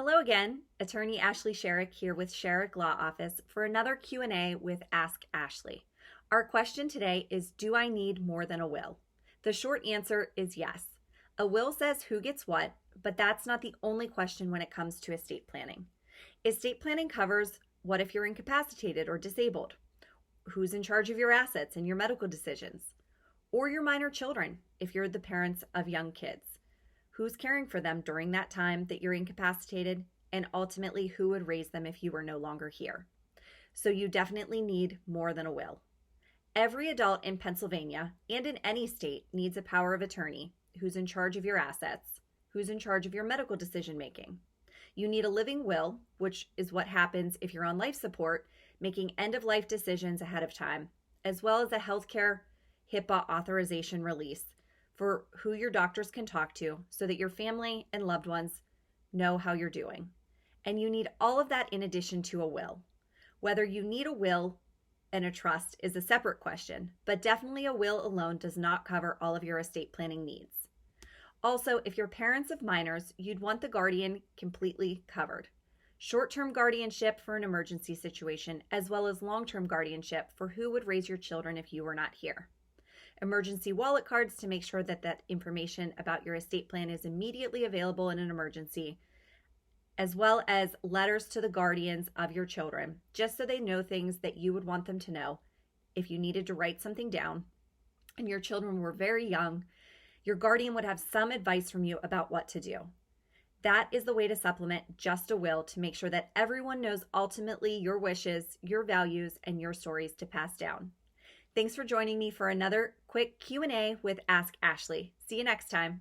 Hello again, Attorney Ashley Sherrick here with Sherrick Law Office for another Q&A with Ask Ashley. Our question today is, do I need more than a will? The short answer is yes. A will says who gets what, but that's not the only question when it comes to estate planning. Estate planning covers what if you're incapacitated or disabled, who's in charge of your assets and your medical decisions, or your minor children if you're the parents of young kids. Who's caring for them during that time that you're incapacitated, and ultimately who would raise them if you were no longer here. So you definitely need more than a will. Every adult in Pennsylvania and in any state needs a power of attorney who's in charge of your assets, who's in charge of your medical decision making. You need a living will, which is what happens if you're on life support, making end-of-life decisions ahead of time, as well as a healthcare HIPAA authorization release for who your doctors can talk to so that your family and loved ones know how you're doing. And you need all of that in addition to a will. Whether you need a will and a trust is a separate question, but definitely a will alone does not cover all of your estate planning needs. Also, if you're parents of minors, you'd want the guardian completely covered. Short-term guardianship for an emergency situation, as well as long-term guardianship for who would raise your children if you were not here. Emergency wallet cards to make sure that information about your estate plan is immediately available in an emergency, as well as letters to the guardians of your children, just so they know things that you would want them to know. If you needed to write something down and your children were very young, your guardian would have some advice from you about what to do. That is the way to supplement just a will to make sure that everyone knows ultimately your wishes, your values, and your stories to pass down. Thanks for joining me for another quick Q&A with Ask Ashley. See you next time.